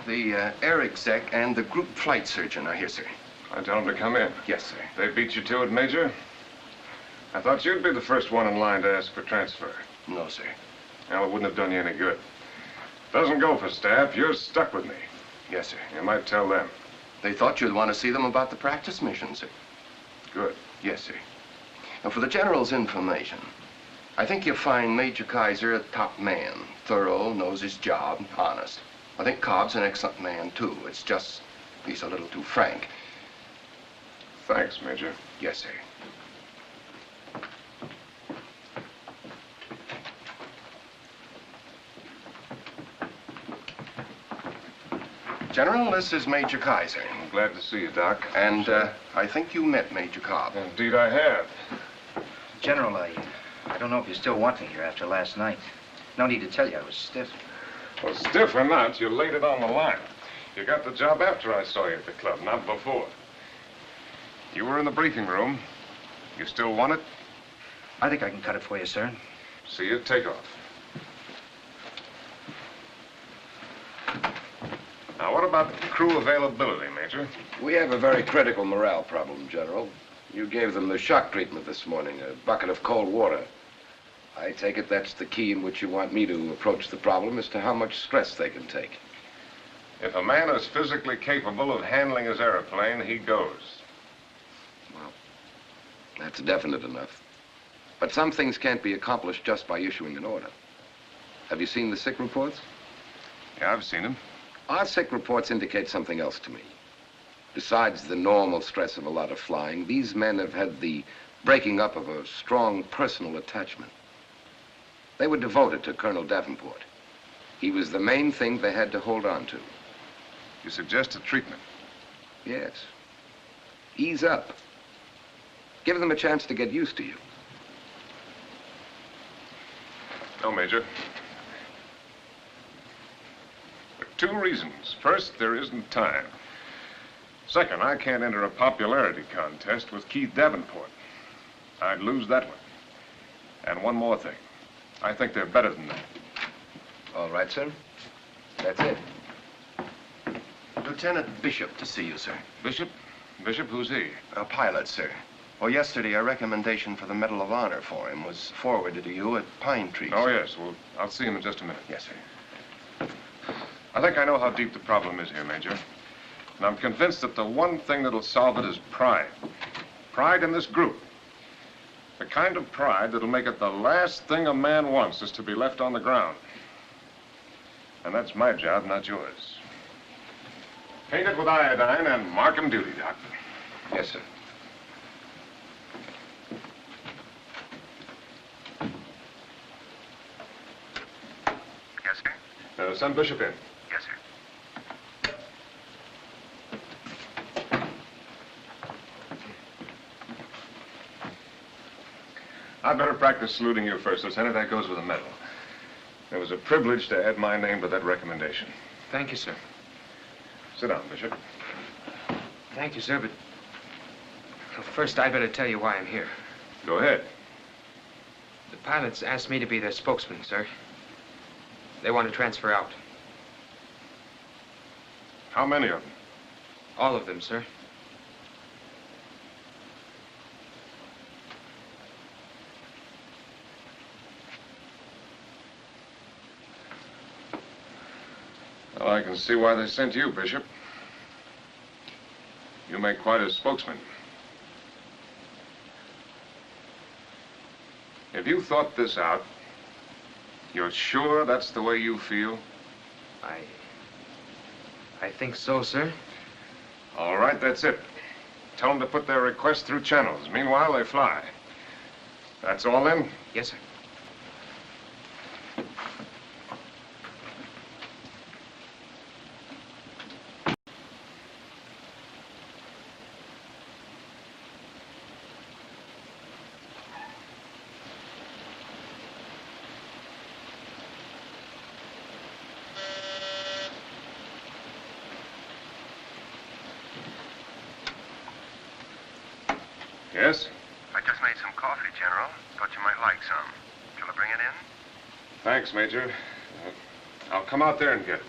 The air exec and the group flight surgeon are here, sir. I tell them to come in. Yes, sir. They beat you to it, Major? I thought you'd be the first one in line to ask for transfer. No, sir. Well, it wouldn't have done you any good. Doesn't go for staff. You're stuck with me. Yes, sir. You might tell them. They thought you'd want to see them about the practice mission, sir. Good. Yes, sir. Now, for the General's information, I think you'll find Major Kaiser a top man. Thorough, knows his job, honest. I think Cobb's an excellent man, too. It's just he's a little too frank. Thanks, Major. Yes, sir. General, this is Major Kaiser. I'm glad to see you, Doc. And I think you met Major Cobb. Indeed, I have. General, I don't know if you still want me here after last night. No need to tell you I was stiff. Well, stiff or not, you laid it on the line. You got the job after I saw you at the club, not before. You were in the briefing room. You still want it? I think I can cut it for you, sir. See you at takeoff. Now, what about crew availability, Major? We have a very critical morale problem, General. You gave them the shock treatment this morning, a bucket of cold water. I take it that's the key in which you want me to approach the problem as to how much stress they can take. If a man is physically capable of handling his airplane, he goes. Well, that's definite enough. But some things can't be accomplished just by issuing an order. Have you seen the sick reports? Yeah, I've seen him. Our sick reports indicate something else to me. Besides the normal stress of a lot of flying, these men have had the breaking up of a strong personal attachment. They were devoted to Colonel Davenport. He was the main thing they had to hold on to. You suggest a treatment? Yes. Ease up. Give them a chance to get used to you. No, Major. For two reasons. First, there isn't time. Second, I can't enter a popularity contest with Keith Davenport. I'd lose that one. And one more thing. I think they're better than that. All right, sir. That's it. Lieutenant Bishop to see you, sir. Bishop? Bishop, who's he? A pilot, sir. Well, yesterday, a recommendation for the Medal of Honor for him was forwarded to you at Pine Tree. Oh, yes. Well, I'll see him in just a minute. Yes, sir. I think I know how deep the problem is here, Major. And I'm convinced that the one thing that'll solve it is pride. Pride in this group. The kind of pride that'll make it the last thing a man wants is to be left on the ground. And that's my job, not yours. Paint it with iodine and mark 'em duty, Doc. Yes, sir. Yes, sir. Send Bishop in. Yes, sir. I'd better practice saluting you first, Lieutenant. That goes with a medal. It was a privilege to add my name to that recommendation. Thank you, sir. Sit down, Bishop. Thank you, sir, but first I'd better tell you why I'm here. Go ahead. The pilots asked me to be their spokesman, sir. They want to transfer out. How many of them? All of them, sir. Well, I can see why they sent you, Bishop. You make quite a spokesman. Have you thought this out? You're sure that's the way you feel? I think so, sir. All right, that's it. Tell them to put their request through channels. Meanwhile, they fly. That's all, then? Yes, sir. Yes? I just made some coffee, General. Thought you might like some. Shall I bring it in? Thanks, Major. I'll come out there and get it.